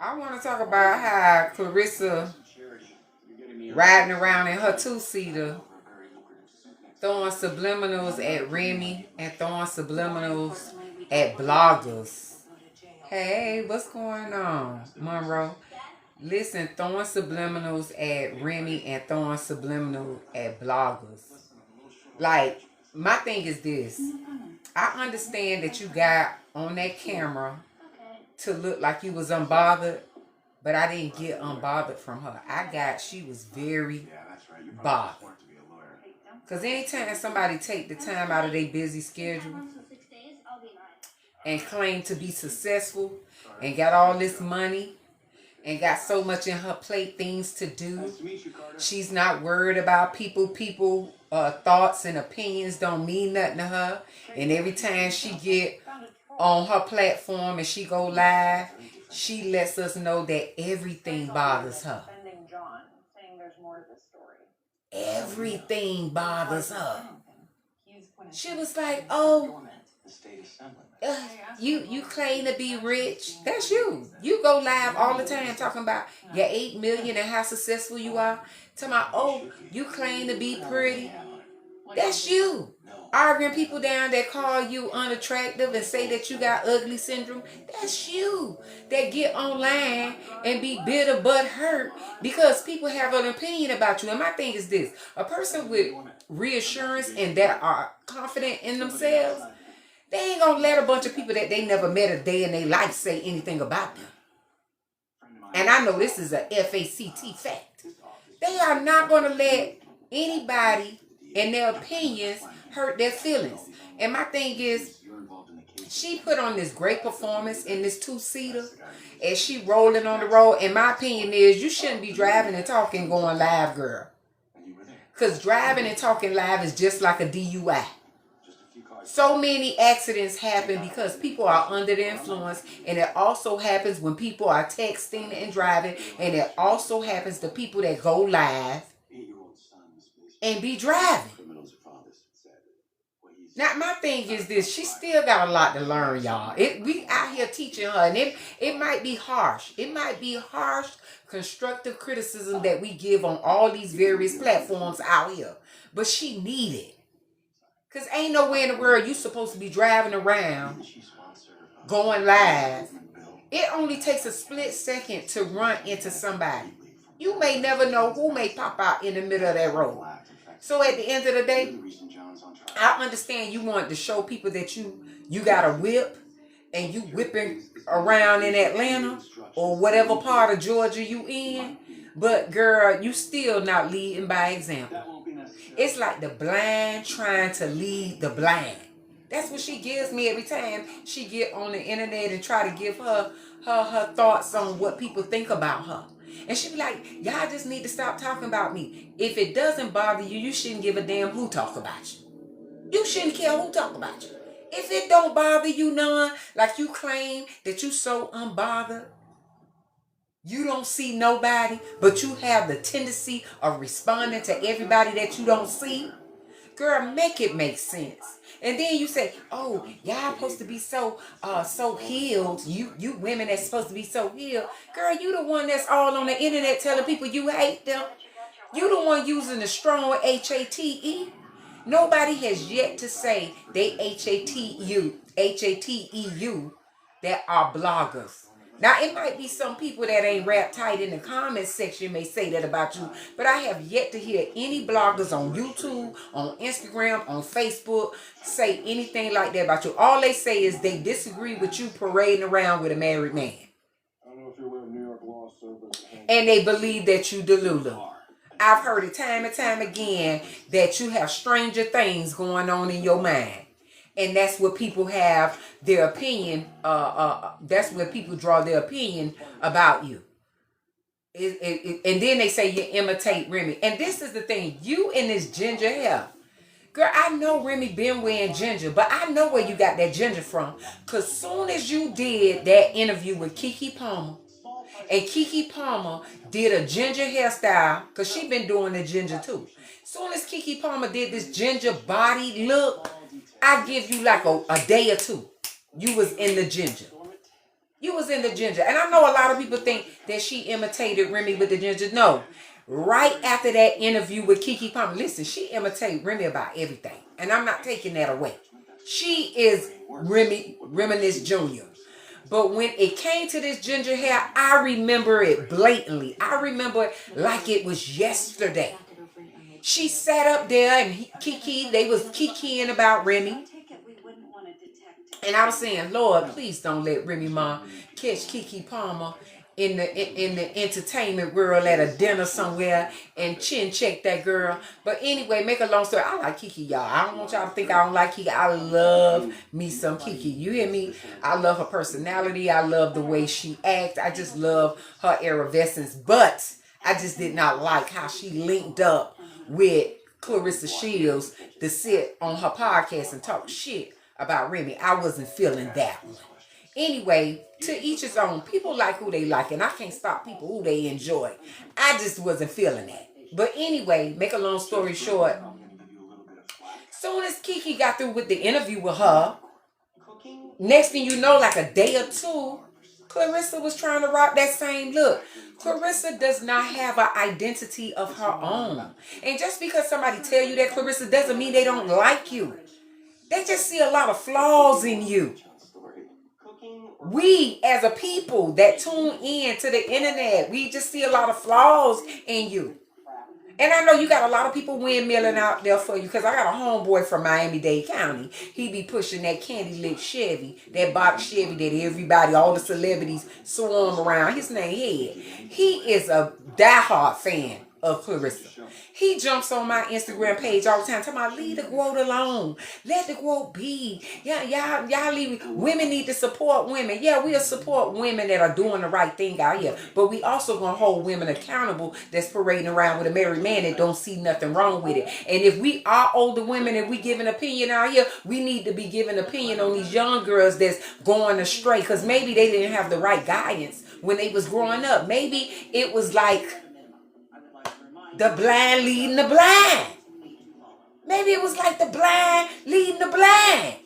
I want to talk about how Clarissa riding around in her two-seater, throwing subliminals at Remy and throwing subliminals at bloggers. Hey, what's going on, Monroe? Listen, throwing subliminals at Remy and throwing subliminals at bloggers. Like, my thing is this. I understand that you got on that camera to look like you was unbothered, but I didn't get unbothered from her. She was very bothered. Because anytime somebody take the time out of their busy schedule and claim to be successful and got all this money and got so much in her plate, things to do, she's not worried about people thoughts and opinions don't mean nothing to her. And every time she get on her platform and she go live, she lets us know that everything bothers her. Everything bothers her. She was like, oh, you claim to be rich. That's you. You go live all the time talking about your 8 million and how successful you are. Talking about, oh, you claim to be pretty. That's you. Arguing people down that call you unattractive and say that you got ugly syndrome. That's you. That get online and be bitter but hurt because people have an opinion about you. And my thing is this. A person with reassurance and that are confident in themselves, they ain't gonna let a bunch of people that they never met a day in their life say anything about them. And I know this is a FACT fact. They are not gonna let anybody and their opinions hurt their feelings. And my thing is, she put on this great performance in this two-seater and she rolling on the road. And my opinion is, you shouldn't be driving and talking going live, girl. Because driving and talking live is just like a DUI. So many accidents happen because people are under the influence, and it also happens when people are texting and driving, and it also happens to people that go live and be driving. Now, my thing is this. She still got a lot to learn, y'all. We out here teaching her, and it might be harsh. It might be harsh, constructive criticism that we give on all these various platforms out here. But she need it. Because ain't nowhere in the world you supposed to be driving around, going live. It only takes a split second to run into somebody. You may never know who may pop out in the middle of that road. So at the end of the day, I understand you want to show people that you got a whip and you whipping around in Atlanta or whatever part of Georgia you in. But girl, you still not leading by example. It's like the blind trying to lead the blind. That's what she gives me every time she get on the internet and try to give her thoughts on what people think about her. And she be like, y'all just need to stop talking about me. If it doesn't bother you, you shouldn't give a damn who talk about you. You shouldn't care who talk about you. If it don't bother you none, like you claim that you so unbothered, you don't see nobody, but you have the tendency of responding to everybody that you don't see. Girl, make it make sense. And then you say, oh, y'all supposed to be so healed. You women that's supposed to be so healed. Girl, you the one that's all on the internet telling people you hate them. You the one using the strong HATE. Nobody has yet to say they HATEU that are bloggers. Now, it might be some people that ain't rap tight in the comment section may say that about you, but I have yet to hear any bloggers on YouTube, on Instagram, on Facebook say anything like that about you. All they say is they disagree with you parading around with a married man. I don't know if you're aware of New York law, sir, but and they believe that you Delulu. I've heard it time and time again that you have stranger things going on in your mind. And that's what people have their opinion. That's where people draw their opinion about you. And then they say you imitate Remy. And this is the thing. You in this ginger hair. Girl, I know Remy been wearing ginger, but I know where you got that ginger from. Because soon as you did that interview with Keke Palmer, and Keke Palmer did a ginger hairstyle, because she been doing the ginger too. Soon as Keke Palmer did this ginger body look, I give you like a day or two. You was in the ginger. You was in the ginger. And I know a lot of people think that she imitated Remy with the ginger. No. Right after that interview with Keke Palmer, listen, she imitated Remy about everything. And I'm not taking that away. She is Reminisce Jr. But when it came to this ginger hair, I remember it blatantly. I remember it like it was yesterday. She sat up there and they was kikiing about Remy. And I was saying, Lord, please don't let Remy Ma catch Keke Palmer in the entertainment world at a dinner somewhere and chin check that girl. But anyway, make a long story. I like Keke, y'all. I don't want y'all to think I don't like Keke. I love me some Keke. You hear me? I love her personality. I love the way she acts. I just love her effervescence. But I just did not like how she linked up with Clarissa Shields to sit on her podcast and talk shit about Remy. I wasn't feeling that one. Anyway, to each his own. People like who they like, and I can't stop people who they enjoy. I just wasn't feeling that. But anyway, make a long story short, soon as Keke got through with the interview with her, next thing you know, like a day or two, Clarissa was trying to rock that same look. Clarissa does not have an identity of her own. And just because somebody tell you that, Clarissa, doesn't mean they don't like you. They just see a lot of flaws in you. We, as a people that tune in to the internet, we just see a lot of flaws in you. And I know you got a lot of people windmilling out there for you, because I got a homeboy from Miami-Dade County. He be pushing that candy lip Chevy, that box Chevy that everybody, all the celebrities swarm around. His name Head. He is a diehard fan of Clarissa. He jumps on my Instagram page all the time talking about, leave the quote alone. Let the quote be. Yeah, y'all leave. Women need to support women. Yeah, we'll support women that are doing the right thing out here. But we also gonna hold women accountable that's parading around with a married man that don't see nothing wrong with it. And if we are older women and we give an opinion out here, we need to be giving opinion on these young girls that's going astray, because maybe they didn't have the right guidance when they was growing up. Maybe it was like the blind leading the blind. Maybe it was like the blind leading the blind.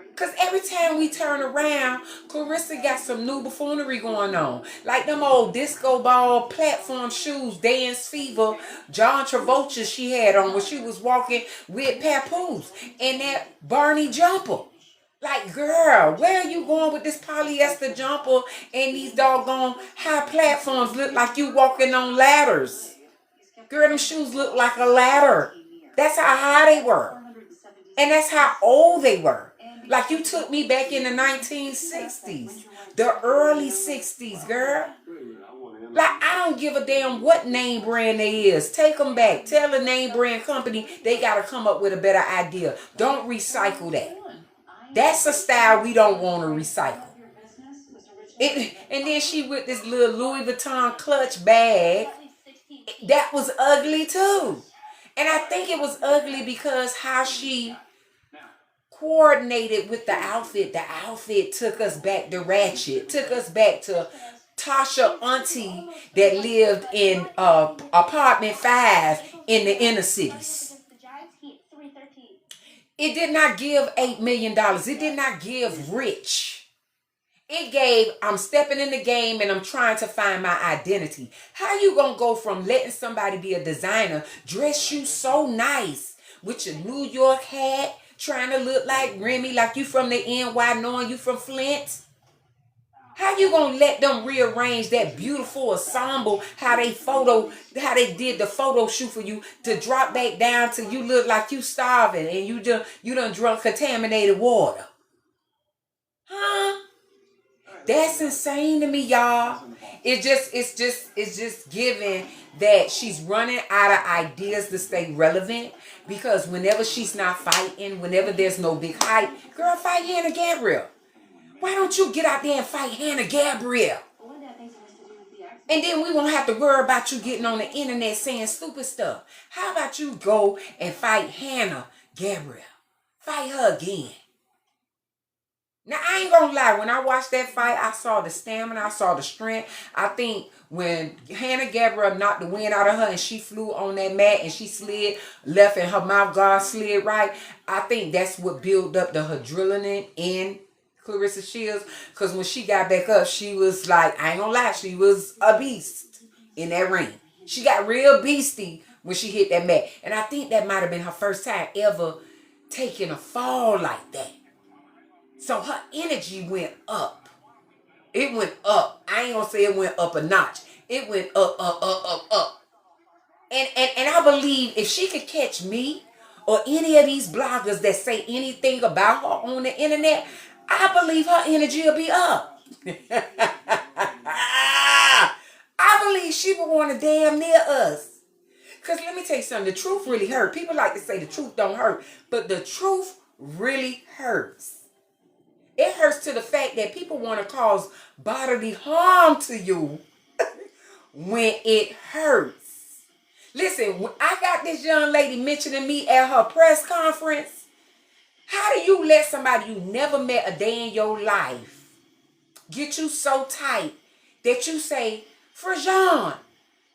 Because every time we turn around, Clarissa got some new buffoonery going on. Like them old disco ball platform shoes, Dance Fever, John Travolta she had on when she was walking with Papoose. And that Barney jumper. Like, girl, where are you going with this polyester jumper and these doggone high platforms? Look like you walking on ladders. Girl, them shoes look like a ladder. That's how high they were. And that's how old they were. Like, you took me back in the 1960s. The early 60s, girl. Like, I don't give a damn what name brand they is. Take them back. Tell the name brand company they got to come up with a better idea. Don't recycle that. That's a style we don't want to recycle. And then she with this little Louis Vuitton clutch bag. That was ugly too. And I think it was ugly because how she coordinated with the outfit. The outfit took us back to Ratchet. Took us back to Tasha auntie that lived in apartment 5 in the inner cities. It did not give $8 million. It did not give rich. It gave, I'm stepping in the game and I'm trying to find my identity. How you gonna go from letting somebody be a designer, dress you so nice with your New York hat, trying to look like Remy, like you from the NY, knowing you from Flint? How you gonna let them rearrange that beautiful ensemble, how they did the photo shoot for you, to drop back down to you look like you starving and you done drunk contaminated water? Huh? That's insane to me, y'all. It's just giving that she's running out of ideas to stay relevant, because whenever she's not fighting, whenever there's no big hype, girl, fight Hannah Gabriel. Why don't you get out there and fight Hannah Gabriel? And then we won't have to worry about you getting on the internet saying stupid stuff. How about you go and fight Hannah Gabriel? Fight her again. Now, I ain't gonna lie. When I watched that fight, I saw the stamina. I saw the strength. I think when Hannah Gabriel knocked the wind out of her and she flew on that mat and she slid left and her mouth guard slid right, I think that's what built up the adrenaline in Clarissa Shields, because when she got back up, she was like, I ain't gonna lie, she was a beast in that ring. She got real beastie when she hit that mat. And I think that might have been her first time ever taking a fall like that. So her energy went up. It went up. I ain't gonna say it went up a notch. It went up, up, up, up, up. And I believe if she could catch me or any of these bloggers that say anything about her on the internet, I believe her energy will be up. I believe she would want to damn near us. Because let me tell you something, the truth really hurts. People like to say the truth don't hurt, but the truth really hurts. It hurts to the fact that people want to cause bodily harm to you when it hurts. Listen, when I got this young lady mentioning me at her press conference, how do you let somebody you never met a day in your life get you so tight that you say, Frajean,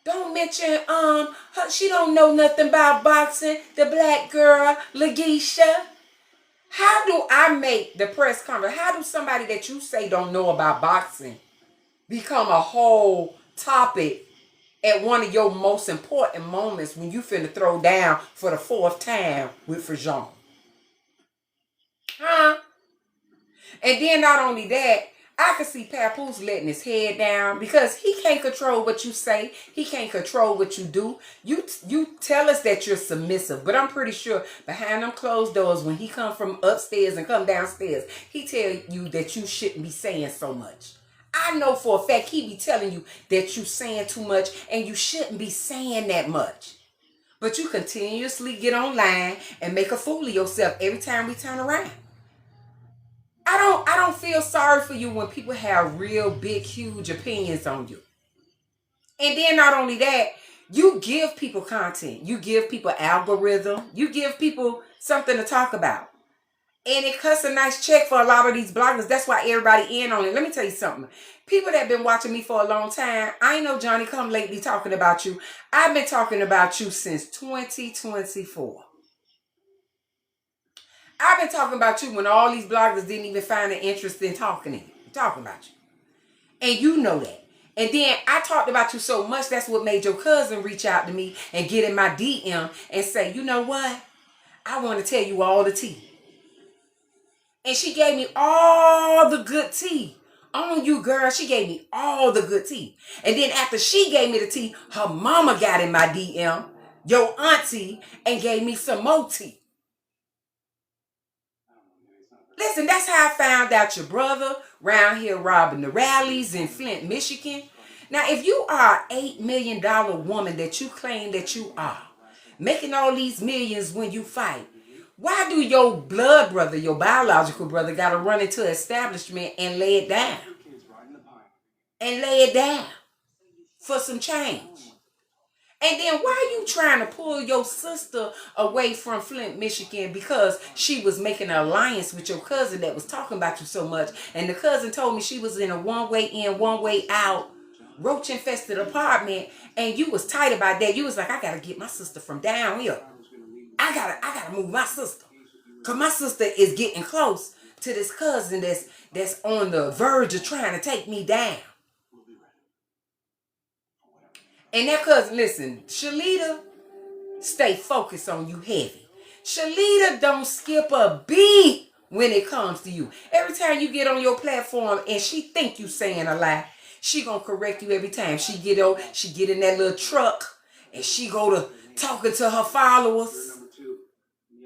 don't mention her, she don't know nothing about boxing, the black girl, Lageisha. How do I make the press conference? How do somebody that you say don't know about boxing become a whole topic at one of your most important moments when you finna throw down for the 4th time with Frajean? Huh? And then not only that, I can see Papoose letting his head down because he can't control what you say. He can't control what you do. You tell us that you're submissive, but I'm pretty sure behind them closed doors, when he come from upstairs and come downstairs, he tell you that you shouldn't be saying so much. I know for a fact he be telling you that you saying too much and you shouldn't be saying that much. But you continuously get online and make a fool of yourself every time we turn around. I don't feel sorry for you when people have real big, huge opinions on you. And then not only that, you give people content. You give people algorithm. You give people something to talk about. And it cuts a nice check for a lot of these bloggers. That's why everybody in on it. Let me tell you something. People that have been watching me for a long time, I ain't no Johnny come lately talking about you. I've been talking about you since 2024. I've been talking about you when all these bloggers didn't even find an interest in talking about you. And you know that. And then I talked about you so much, that's what made your cousin reach out to me and get in my DM and say, you know what? I want to tell you all the tea. And she gave me all the good tea. On you, girl. She gave me all the good tea. And then after she gave me the tea, her mama got in my DM, your auntie, and gave me some more tea. Listen, that's how I found out your brother around here robbing the rallies in Flint, Michigan. Now, if you are an $8 million woman that you claim that you are, making all these millions when you fight, why do your blood brother, your biological brother, got to run into an establishment and lay it down? And lay it down for some change. And then why are you trying to pull your sister away from Flint, Michigan because she was making an alliance with your cousin that was talking about you so much? And the cousin told me she was in a one-way in, one-way out, roach-infested apartment, and you was tight about that. You was like, I got to get my sister from down here. I gotta move my sister. Because my sister is getting close to this cousin that's on the verge of trying to take me down. And that cousin, listen, Shalita, stay focused on you heavy. Shalita don't skip a beat when it comes to you. Every time you get on your platform and she think you saying a lie, she gonna correct you every time. She get in that little truck and she go to talking to her followers.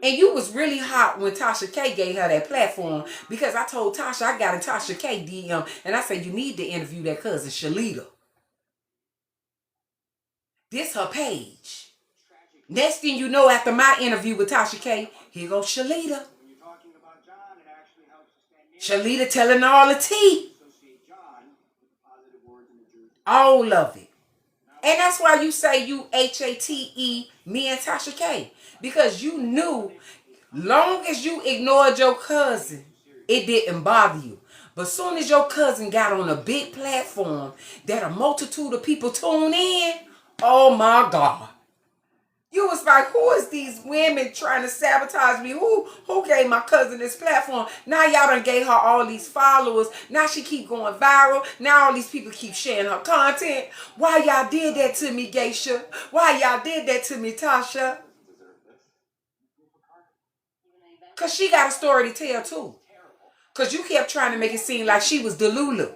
And you was really hot when Tasha K gave her that platform, because I told Tasha I got a Tasha K DM and I said you need to interview that cousin Shalita. This her page. Next thing you know, after my interview with Tasha K, here goes Shalita. Shalita telling all the tea. All of it. And that's why you say you HATE me and Tasha K. Because you knew, long as you ignored your cousin, it didn't bother you. But soon as your cousin got on a big platform that a multitude of people tune in, oh my God. You was like, who is these women trying to sabotage me? Who gave my cousin this platform? Now y'all done gave her all these followers. Now she keep going viral. Now all these people keep sharing her content. Why y'all did that to me, Geisha? Why y'all did that to me, Tasha? Because she got a story to tell too. Because you kept trying to make it seem like she was Delulu.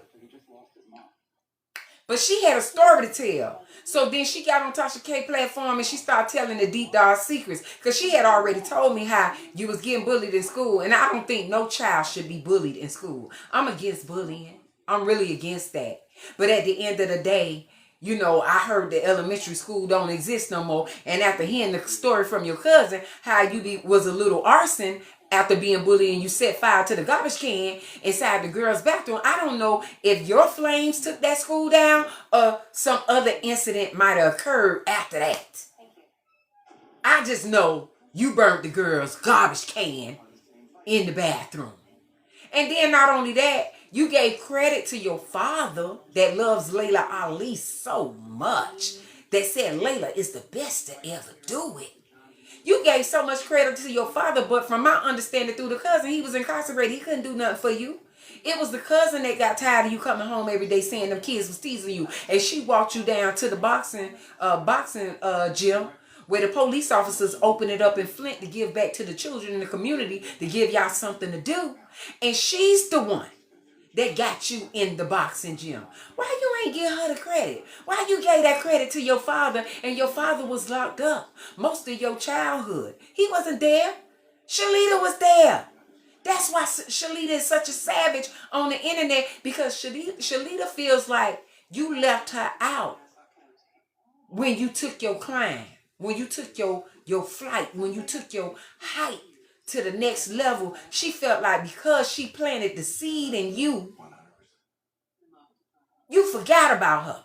But she had a story to tell. So then she got on Tasha K platform and she started telling the deep dark secrets. Because she had already told me how you was getting bullied in school. And I don't think no child should be bullied in school. I'm against bullying. I'm really against that. But at the end of the day, you know, I heard that elementary school don't exist no more. And after hearing the story from your cousin, how you was a little arson after being bullied and you set fire to the garbage can inside the girls' bathroom, I don't know if your flames took that school down or some other incident might have occurred after that. I just know you burnt the girls' garbage can in the bathroom. And then not only that, you gave credit to your father that loves Layla Ali so much that said Layla is the best to ever do it. You gave so much credit to your father, but from my understanding through the cousin, he was incarcerated. He couldn't do nothing for you. It was the cousin that got tired of you coming home every day saying them kids was teasing you. And she walked you down to the boxing gym where the police officers opened it up in Flint to give back to the children in the community to give y'all something to do. And she's the one that got you in the boxing gym. Why you ain't give her the credit? Why you gave that credit to your father and your father was locked up most of your childhood? He wasn't there. Shalita was there. That's why Shalita is such a savage on the internet, because Shalita feels like you left her out when you took your climb, when you took your flight, when you took your height to the next level. She felt like because she planted the seed in you, you forgot about her.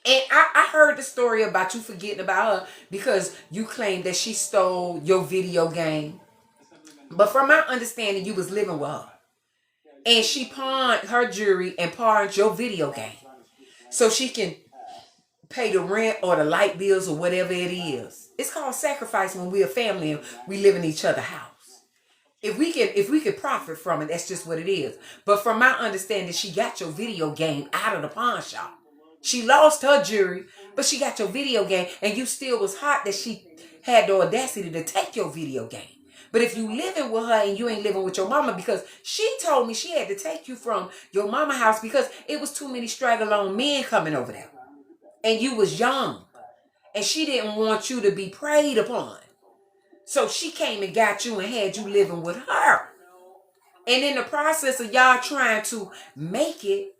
And I heard the story about you forgetting about her because you claimed that she stole your video game. But from my understanding, you was living with her. And she pawned her jewelry and pawned your video game so she can pay the rent or the light bills or whatever it is. It's called sacrifice when we're a family and we live in each other's house. If we could profit from it, that's just what it is. But from my understanding, she got your video game out of the pawn shop. She lost her jewelry, but she got your video game, and you still was hot that she had the audacity to take your video game. But if you living with her and you ain't living with your mama, because she told me she had to take you from your mama house because it was too many straggle-on men coming over there. And you was young. And she didn't want you to be preyed upon. So she came and got you and had you living with her. And in the process of y'all trying to make it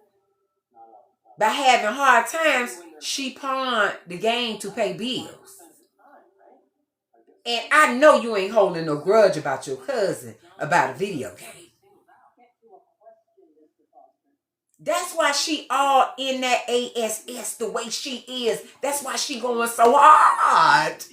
by having hard times, she pawned the game to pay bills. And I know you ain't holding no grudge about your cousin about a video game. That's why she all in that ASS the way she is. That's why she going so hard.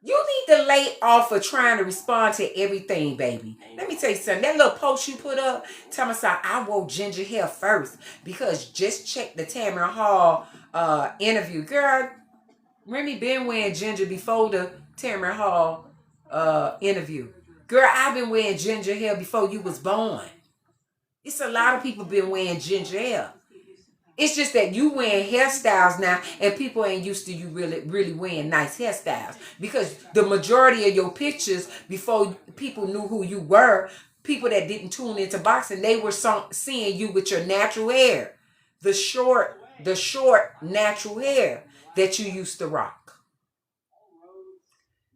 You need to lay off of trying to respond to everything, baby. Let me tell you something. That little post you put up, tell me something. I wore ginger hair first because just check the Tamara Hall interview. Girl, Remy been wearing ginger before the Tamara Hall interview. Girl, I've been wearing ginger hair before you was born. It's a lot of people been wearing ginger hair. It's just that you wearing hairstyles now and people ain't used to you really wearing nice hairstyles. Because the majority of your pictures before people knew who you were, people that didn't tune into boxing, they were seeing you with your natural hair. The short natural hair that you used to rock.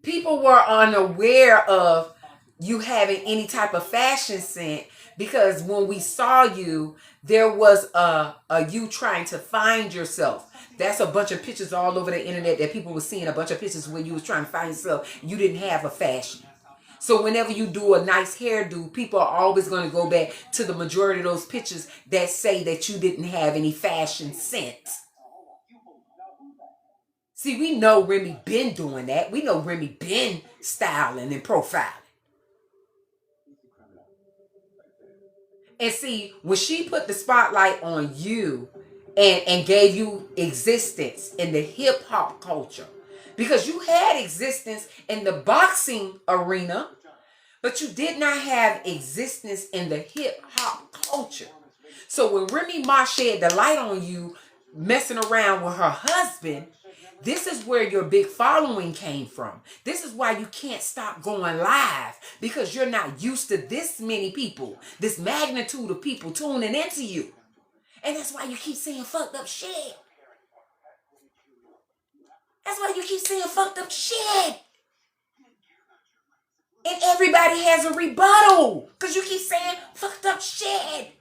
People were unaware of you having any type of fashion sense because when we saw you, there was a you trying to find yourself. That's a bunch of pictures all over the internet that people were seeing, a bunch of pictures where you was trying to find yourself. You didn't have a fashion. So whenever you do a nice hairdo, people are always going to go back to the majority of those pictures that say that you didn't have any fashion sense. See, we know Remy been doing that. We know Remy been styling and profiling. And see, when she put the spotlight on you and gave you existence in the hip hop culture. Because you had existence in the boxing arena, but you did not have existence in the hip hop culture. So when Remy Ma shed the light on you messing around with her husband, this is where your big following came from. This is why you can't stop going live, because you're not used to this many people, this magnitude of people tuning into you. And that's why you keep saying fucked up shit. That's why you keep saying fucked up shit. And everybody has a rebuttal because you keep saying fucked up shit.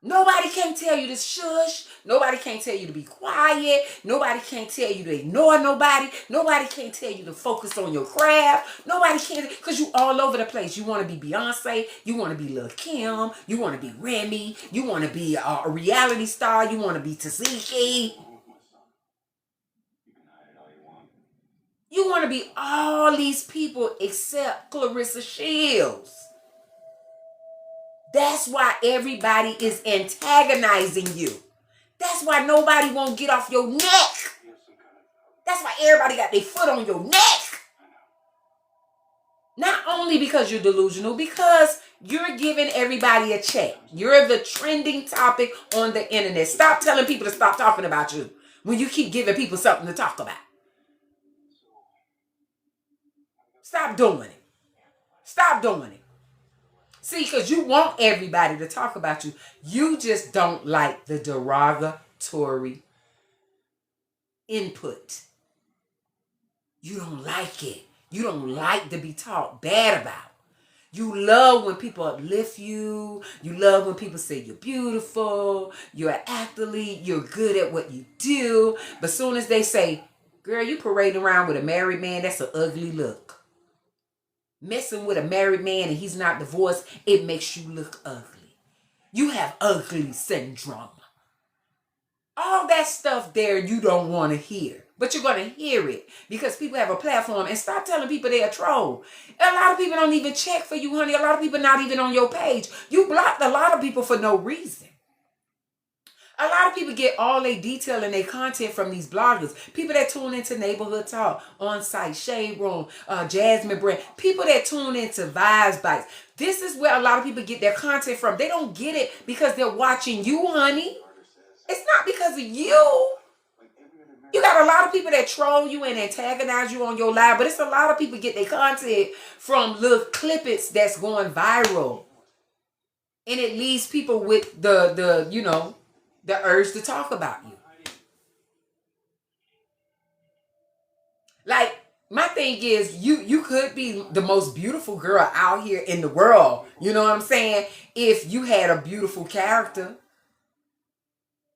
Nobody can tell you to shush. Nobody can't tell you to be quiet. Nobody can't tell you to ignore nobody. Nobody can't tell you to focus on your craft. Nobody can, because you all over the place. You want to be Beyonce. You want to be Lil Kim. You want to be Remy. You want to be a reality star. You want to be Taziki. You want to be all these people except Clarissa Shields. That's why everybody is antagonizing you. That's why nobody won't get off your neck. That's why everybody got their foot on your neck. Not only because you're delusional, because you're giving everybody a check. You're the trending topic on the internet. Stop telling people to stop talking about you when you keep giving people something to talk about. Stop doing it. Stop doing it. See, because you want everybody to talk about you. You just don't like the derogatory input. You don't like it. You don't like to be talked bad about. You love when people uplift you. You love when people say you're beautiful, you're an athlete, you're good at what you do. But as soon as they say, girl, you parading around with a married man, that's an ugly look. Messing with a married man and he's not divorced, it makes you look ugly. You have ugly syndrome. All that stuff there you don't want to hear. But you're going to hear it because people have a platform. And stop telling people they're a troll. A lot of people don't even check for you, honey. A lot of people not even on your page. You blocked a lot of people for no reason. A lot of people get all their detail and their content from these bloggers. People that tune into Neighborhood Talk, On Site, Shade Room, Jasmine Brand. People that tune into Vibes Bites. This is where a lot of people get their content from. They don't get it because they're watching you, honey. It's not because of you. You got a lot of people that troll you and antagonize you on your live, but it's a lot of people get their content from little clippets that's going viral. And it leaves people with the urge to talk about you. Like, my thing is, you could be the most beautiful girl out here in the world. You know what I'm saying? If you had a beautiful character.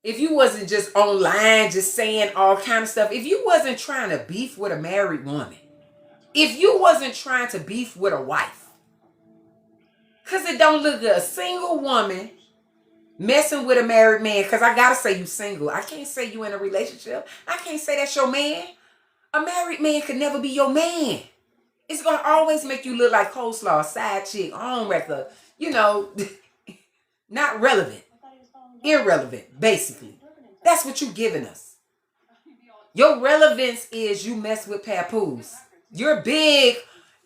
If you wasn't just online just saying all kind of stuff. If you wasn't trying to beef with a married woman. If you wasn't trying to beef with a wife. Because it don't look good. A single woman messing with a married man, because I gotta say you single. I can't say you in a relationship. I can't say that's your man. A married man could never be your man. It's gonna always make you look like coleslaw, side chick, homewrecker, not relevant. Irrelevant, basically. That's what you giving us. Your relevance is you mess with papoose. You're big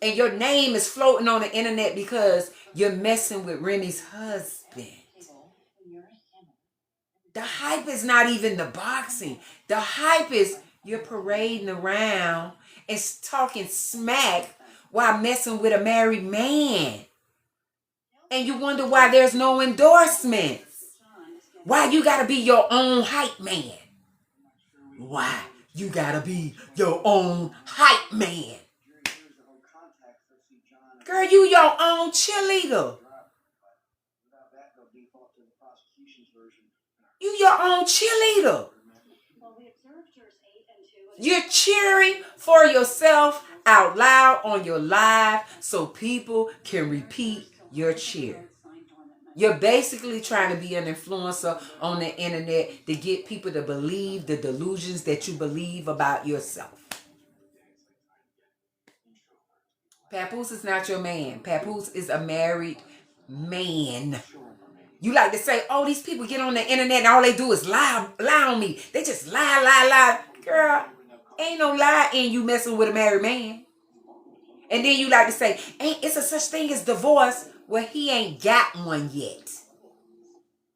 and your name is floating on the internet because you're messing with Remy's husband. The hype is not even the boxing. The hype is you're parading around and talking smack while messing with a married man. And you wonder why there's no endorsements. Why you gotta be your own hype man. Why you gotta be your own hype man. Girl, you your own cheerleader. You your own cheerleader. You're cheering for yourself out loud on your live so people can repeat your cheer. You're basically trying to be an influencer on the internet to get people to believe the delusions that you believe about yourself. Papoose is not your man. Papoose is a married man. You like to say, oh, these people get on the internet and all they do is lie on me. They just lie. Girl, ain't no lie in you messing with a married man. And then you like to say, ain't it's a such thing as divorce. Well, he ain't got one yet.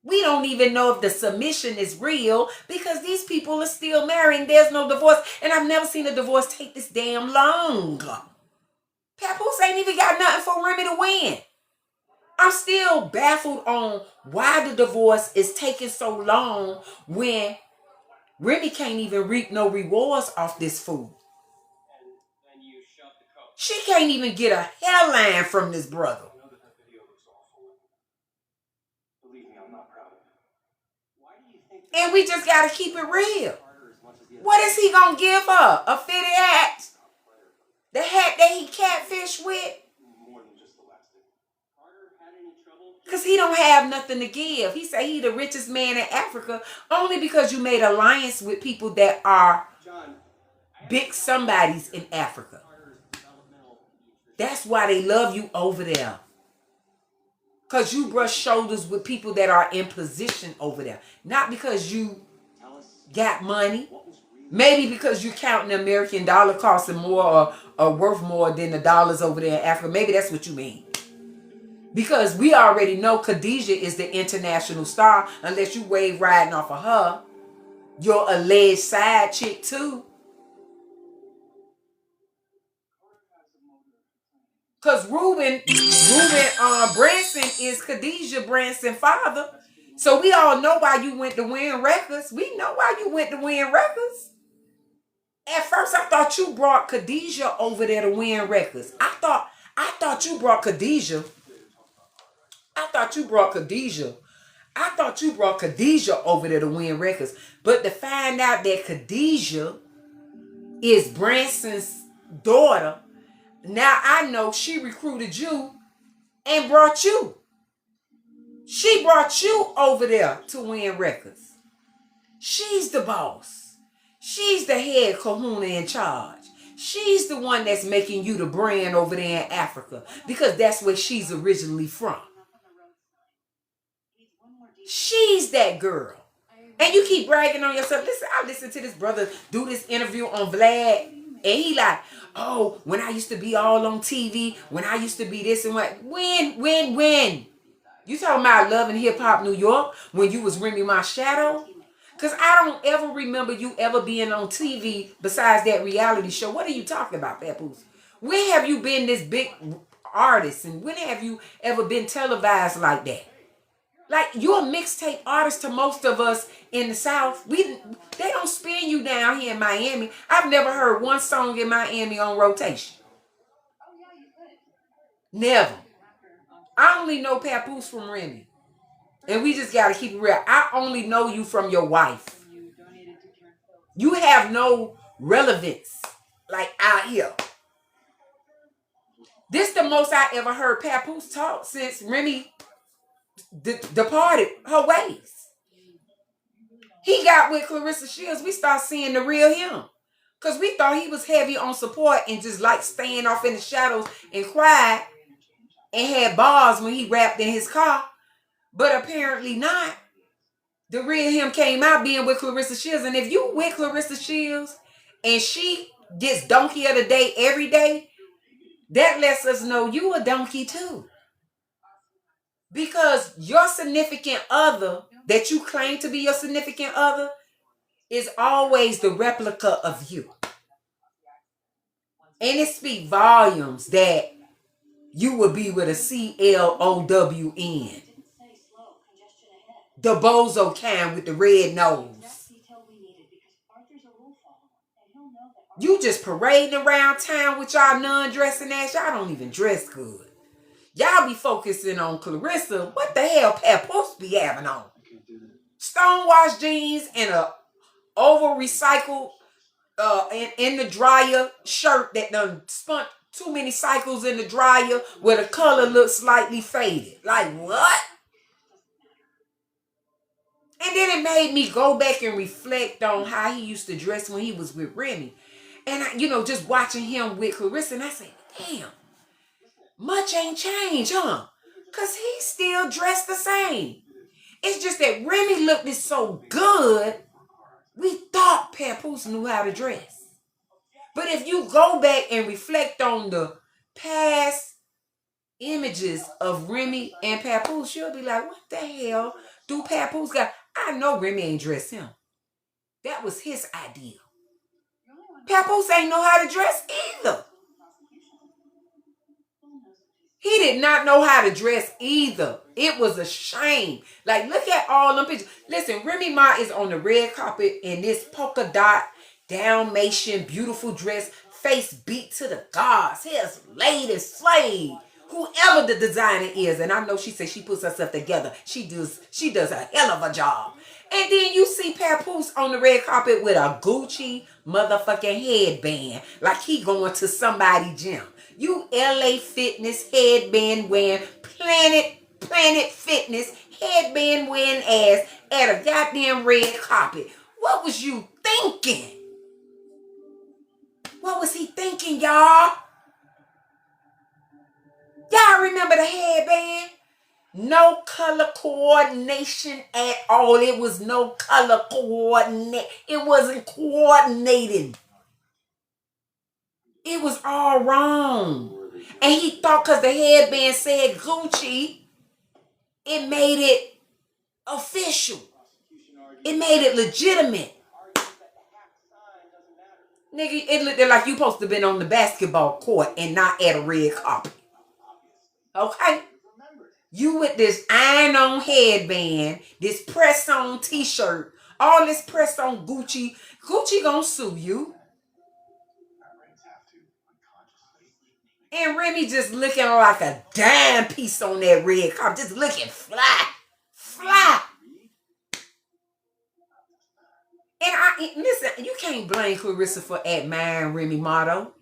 We don't even know if the submission is real because these people are still marrying. There's no divorce. And I've never seen a divorce take this damn long. Papoose ain't even got nothing for Remy to win. I'm still baffled on why the divorce is taking so long when Remy can't even reap no rewards off this fool. She can't even get a hairline from this brother. And we just got to keep it real. What is he going to give her? A fitted hat? The hat that he catfished with? Because he don't have nothing to give. He said he the richest man in Africa only because you made alliance with people that are big somebodies in Africa. That's why they love you over there. Because you brush shoulders with people that are in position over there. Not because you got money. Maybe because you're counting the American dollar costing more or worth more than the dollars over there in Africa. Maybe that's what you mean. Because we already know Khadijah is the international star. Unless you wave riding off of her. Your alleged side chick too. Because Ruben Branson is Khadijah Branson's father. So we all know why you went to Win Records. We know why you went to Win Records. At first I thought you brought Khadijah over there to Win Records. I thought you brought Khadijah. I thought you brought Khadijah over there to Win Records. But to find out that Khadijah is Branson's daughter, now I know she recruited you and brought you. She brought you over there to Win Records. She's the boss. She's the head kahuna in charge. She's the one that's making you the brand over there in Africa because that's where she's originally from. She's that girl. And you keep bragging on yourself. Listen, I listened to this brother do this interview on Vlad. And he like, oh, when I used to be all on TV, when I used to be this and what. When? You talking about Love and Hip Hop New York when you was Remy My Shadow? Because I don't ever remember you ever being on TV besides that reality show. What are you talking about, Papoose? When have you been this big artist? And when have you ever been televised like that? Like, you're a mixtape artist to most of us in the South. They don't spin you down here in Miami. I've never heard one song in Miami on rotation. Never. I only know Papoose from Remy. And we just got to keep it real. I only know you from your wife. You have no relevance, like, out here. This the most I ever heard Papoose talk since Remy departed her ways. He got with Clarissa Shields. We start seeing the real him. Because we thought he was heavy on support and just like staying off in the shadows and quiet and had bars when he rapped in his car. But apparently not. The real him came out being with Clarissa Shields. And if you with Clarissa Shields and she gets donkey of the day every day, that lets us know you a donkey too. Because your significant other that you claim to be your significant other is always the replica of you. And it speaks volumes that you would be with a CLOWN. The bozo kind with the red nose. You just parading around town with y'all non-dressing ass. Y'all don't even dress good. Y'all be focusing on Clarissa. What the hell Papoose be having on? Stonewashed jeans and a over recycled in the dryer shirt that done spun too many cycles in the dryer where the color looks slightly faded. Like what? And then it made me go back and reflect on how he used to dress when he was with Remy. And just watching him with Clarissa, and I said, damn. Much ain't changed, huh? Because he still dressed the same. It's just that Remy looked so good, we thought Papoose knew how to dress. But if you go back and reflect on the past images of Remy and Papoose, you'll be like, what the hell do Papoose got? I know Remy ain't dressed him. That was his idea. Papoose ain't know how to dress either. He did not know how to dress either. It was a shame. Like, look at all them pictures. Listen, Remy Ma is on the red carpet in this polka dot, Dalmatian, beautiful dress, face beat to the gods. Hair's laid and slayed. Whoever the designer is, and I know she says she puts herself together. She does a hell of a job. And then you see Papoose on the red carpet with a Gucci motherfucking headband, like he going to somebody's gym. You LA Fitness headband wearing, Planet Fitness headband wearing ass at a goddamn red carpet. What was you thinking? What was he thinking, y'all? Y'all remember the headband? No color coordination at all. It was no color coordinate. It wasn't coordinating. It was all wrong. And he thought because the headband said Gucci, it made it official. It made it legitimate. Nigga, it looked like you supposed to have been on the basketball court and not at a red carpet. Okay? You with this iron-on headband, this press-on t-shirt, all this press-on Gucci. Gucci gonna sue you. And Remy just looking like a dime piece on that red carpet. Just looking fly. Fly. And listen, you can't blame Clarissa for admiring Remy Ma though.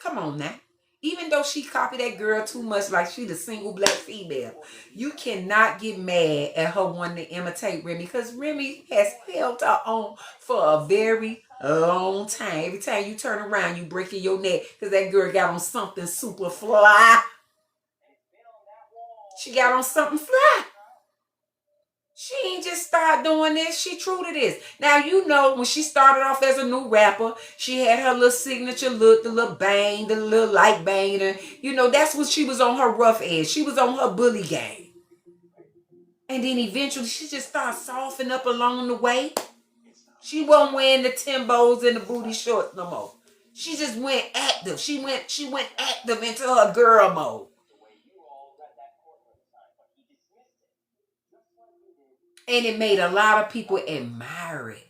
Come on now. Even though she copied that girl too much, like she the single black female, you cannot get mad at her wanting to imitate Remy, because Remy has held her own for a very long time. Every time you turn around, you breaking your neck because that girl got on something super fly. She got on something fly. She ain't just start doing this. She true to this. Now, you know, when she started off as a new rapper, she had her little signature look, the little bang, the little light bang. And, you know, that's what she was on her rough edge. She was on her bully game. And then eventually she just started softening up along the way. She wasn't wearing the Timbos and the booty shorts no more. She just went active. She went active into her girl mode. And it made a lot of people admire it.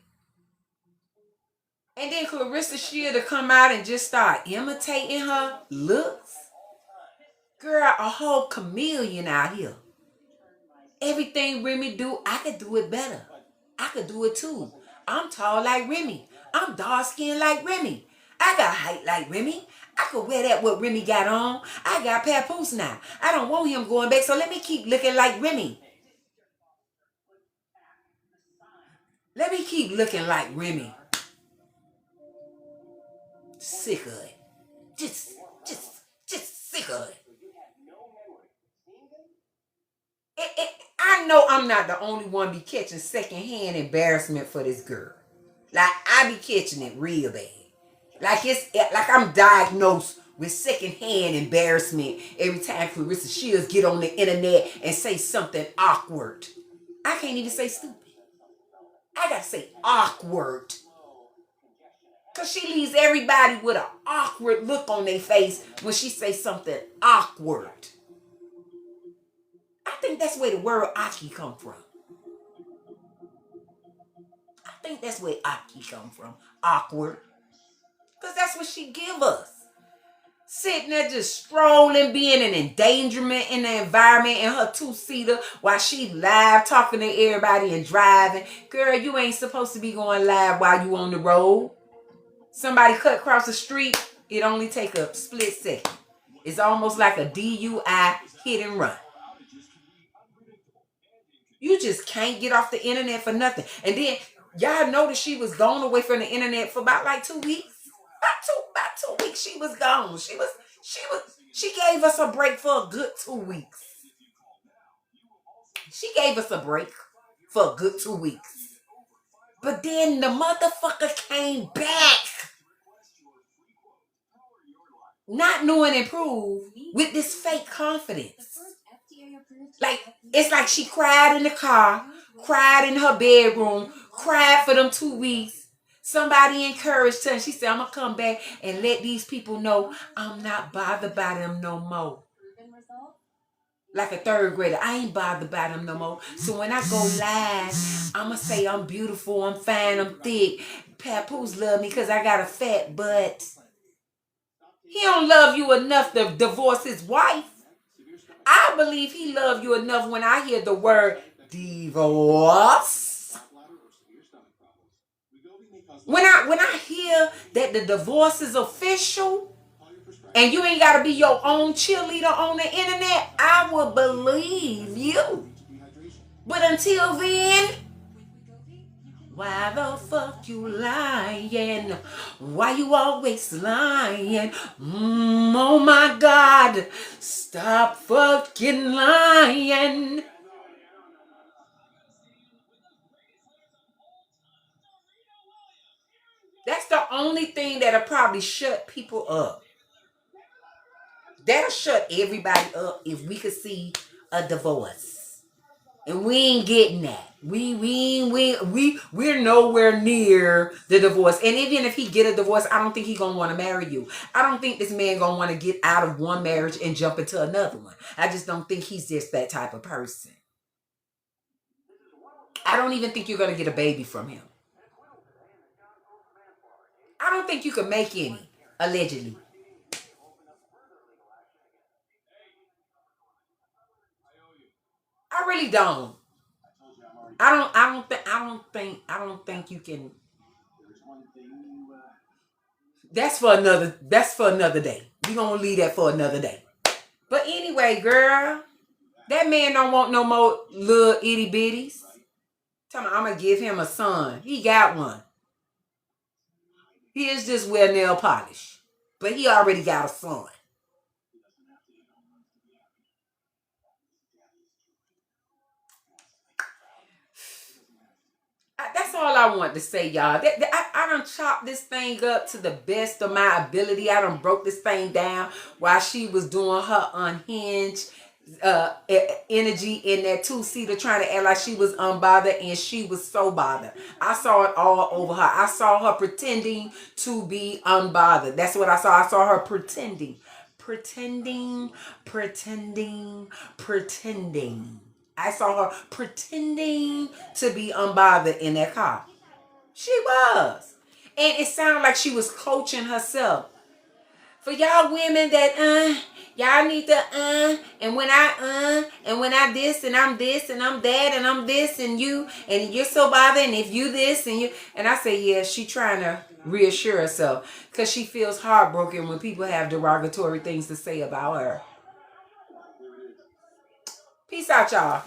And then Clarissa Shield to come out and just start imitating her looks. Girl, a whole chameleon out here. Everything Remy do, I could do it better. I could do it too. I'm tall like Remy. I'm dark skinned like Remy. I got height like Remy. I could wear that what Remy got on. I got Papoose now. I don't want him going back, so let me keep looking like Remy. Let me keep looking like Remy. Sick of it. Just sick of it. I know I'm not the only one be catching secondhand embarrassment for this girl. Like, I be catching it real bad. Like I'm diagnosed with secondhand embarrassment every time Clarissa Shields get on the internet and say something awkward. I can't even say stupid. I gotta say awkward. Because she leaves everybody with an awkward look on their face when she says something awkward. I think that's where the word aki come from. I think that's where aki come from. Awkward. Because that's what she give us. Sitting there just strolling, being an endangerment in the environment in her two-seater while she live talking to everybody and driving. Girl, you ain't supposed to be going live while you on the road. Somebody cut across the street, it only take a split second. It's almost like a DUI hit and run. You just can't get off the internet for nothing. And then y'all noticed she was gone away from the internet for about like 2 weeks. About 2 weeks she was gone. She gave us a break for a good 2 weeks. She gave us a break. for a good 2 weeks. But then the motherfucker came back, not knowing improve, with this fake confidence. Like, it's like she cried in the car, cried in her bedroom, cried for them 2 weeks. Somebody encouraged her and she said, I'm going to come back and let these people know I'm not bothered by them no more. Like a third grader, I ain't bothered by them no more. So when I go live, I'ma say I'm beautiful, I'm fine, I'm thick. Papoose love me because I got a fat butt. He don't love you enough to divorce his wife. I believe he loved you enough when I hear the word divorce. When I hear that the divorce is official, and you ain't got to be your own cheerleader on the internet, I will believe you. But until then, why the fuck you lying? Why you always lying? Oh my God, stop fucking lying. That's the only thing that'll probably shut people up. That'll shut everybody up if we could see a divorce. And we ain't getting that. We're nowhere near the divorce. And even if he get a divorce, I don't think he gonna want to marry you. I don't think this man gonna want to get out of one marriage and jump into another one. I just don't think he's just that type of person. I don't even think you're gonna get a baby from him. I don't think you can make any, allegedly. I really don't. I don't think you can. That's for another day. We're gonna leave that for another day. But anyway, girl, that man don't want no more little itty bitties. Tell me, I'm gonna give him a son. He got one. He is just wear nail polish. But he already got a son. That's all I want to say, y'all. I done chopped this thing up to the best of my ability. I done broke this thing down while she was doing her unhinged energy in that two-seater, trying to act like she was unbothered, and she was so bothered. I saw it all over her. I saw her pretending to be unbothered. That's what I saw. I saw her pretending. I saw her pretending to be unbothered in that car. She was. And it sounded like she was coaching herself. For y'all women that y'all need to and when I this and I'm this and I'm that and I'm this and you're so bothered, and if you this and you, and I say, yeah, she trying to reassure herself because she feels heartbroken when people have derogatory things to say about her. Peace out, y'all.